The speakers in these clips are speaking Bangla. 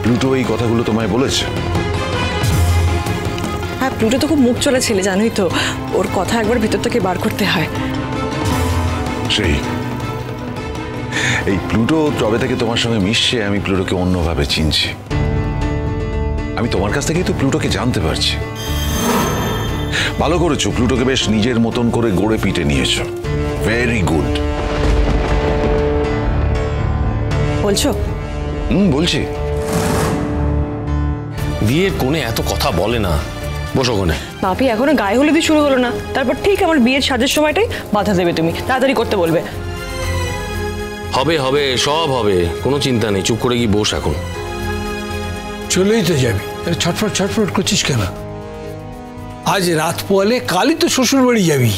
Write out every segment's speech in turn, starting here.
প্লুটো এই কথাগুলো তোমায় বলেছে? হ্যাঁ, প্লুটো তো খুব মুখ চলা ছেলে, জানোই তো। ওর কথা একবার ভিতর থেকে বার করতে হয়। সেই এই প্লুটো তবে থেকে তোমার সঙ্গে মিশছে, আমি প্লুটোকে অন্যভাবে চিনছি। আমি তোমার কাছ থেকেই তো প্লুটোকে জানতে পারছি। ভালো করেছো, প্লুটোকে বেশ নিজের মতন করে গড়ে পিটে নিয়েছো। Very good. বলছো? বলছি। বিয়ের কোণে এত কথা বলে না, বসো কোণে। বাপি এখনো গায়ে হলুদই শুরু হলো না, তারপর ঠিক আমার বিয়ের সাজের সময়টাই বাধা দেবে তুমি, তাড়াতাড়ি করতে বলবে। হবে হবে, সব হবে, কোনো চিন্তা নেই। চুপ করে গিয়ে বস এখন। চলেই তো যাবি, ছটফট ছটফট করছিস কেন? আজ রাত পোয়ালে কালই তো শ্বশুর বাড়ি যাবি।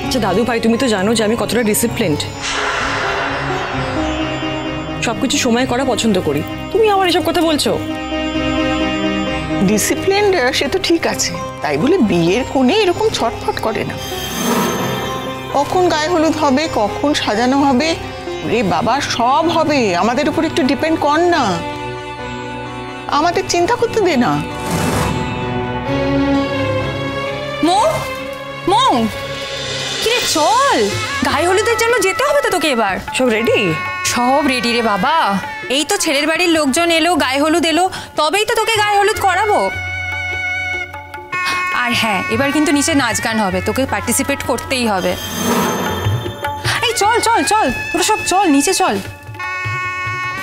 আচ্ছা দাদু ভাই, তুমি তো জানো যে আমি কতটা ডিসিপ্লিনড, সবকিছু সময় করা পছন্দ করি। তুমি আমার এসব কথা বলছো? ডিসিপ্লিনড সে তো ঠিক আছে, তাই বলে বিয়ের কোণে এরকম ছটফট করে না। কখন গায়ে হলুদ হবে, কখন সাজানো হবে, রে বাবা সব হবে। আমাদের উপর একটু ডিপেন্ড কর না, আমাদের চিন্তা করতে দে না। মৌ, কিরে চল, গায়ে হলুদের জন্য যেতে হবে তো তোকে এবার। সব রেডি? সব রেডি রে বাবা। এই তো ছেলের বাড়ির লোকজন এলো, গায়ে হলুদ এলো, তবেই তো তোকে গায়ে হলুদ করাবো। আর হ্যাঁ, এবার কিন্তু নিচে নাচ গান হবে, তোকে পার্টিসিপেট করতেই হবে। এই চল চল চল, তোরা সব চল, নিচে চল।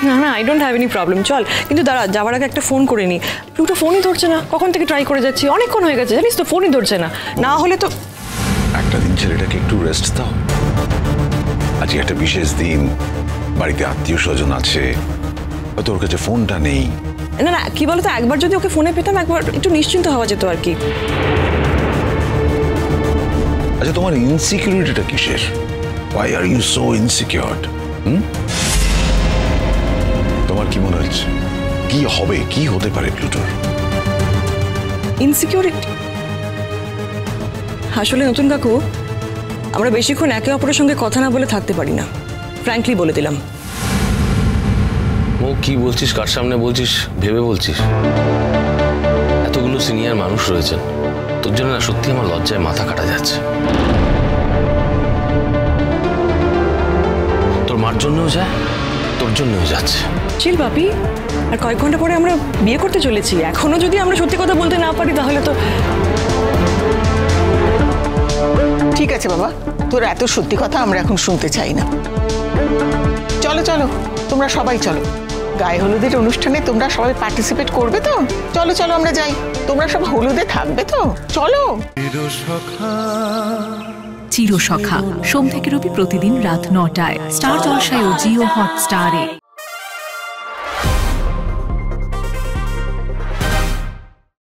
না না, I don't have any problem, চল। কিন্তু দাঁড়া, যাওয়ার আগে একটা ফোন করে নি। প্লুটো ফোনই ধরছে না, কখন থেকে ট্রাই করে যাচ্ছি, অনেকক্ষণ হয়ে গেছে জানিস তো, ফোনই ধরছে না। না হলে তো একটা দিন ছেলেটাকে একটু রেস্ট দাও। আজকে একটা বিশেষ দিন, বাড়িতে আত্মীয় স্বজন আছে, হয়তো ওর কাছে ফোনটা নেই। না না, কি বলতো, একবার যদি ওকে ফোনে পেতাম, একবার একটু নিশ্চিন্ত হওয়া যেত আর কি। আচ্ছা, তোমার ইনসিকিউরিটিটা কিসের? Why are you so insecure? তোমার কি মনে হচ্ছে কি হবে, কি হতে পারে প্লুটোর? ইনসিকিউরিটি? আসলে নতুন কাকু, আমরা বেশিক্ষণ একে অপরের সঙ্গে কথা না বলে থাকতে পারি না, ফ্র্যাঙ্কলি বলে দিলাম। ও কি বলছিস, কার সামনে বলছিস, ভেবে বলছিস? এতগুলো সিনিয়র মানুষ রয়েছেন, তোর জন্য না সত্যি আমার লজ্জায় মাথা কাটা যাচ্ছে। তোর মার জন্যও যায়, তোর জন্যও যাচ্ছে। চিল বাপি, আর কয়েক ঘন্টা পরে আমরা বিয়ে করতে চলেছি। এখনো যদি আমরা সত্যি কথা বলতে না পারি তাহলে তো। ঠিক আছে বাবা, তোর এত সত্যি কথা আমরা এখন শুনতে চাই না। চলো চলো, তোমরা সবাই চলো, গায়ে হলুদের অনুষ্ঠানে তোমরা সবাই পার্টিসিপেট করবে তো? চলো চলো আমরা যাই, তোমরা সব হলুদে থাকবে তো? চলো। চিরসখা সোম থেকে রবি প্রতিদিন রাত ৯টায় স্টার জলসায় ও জিও হটস্টারে।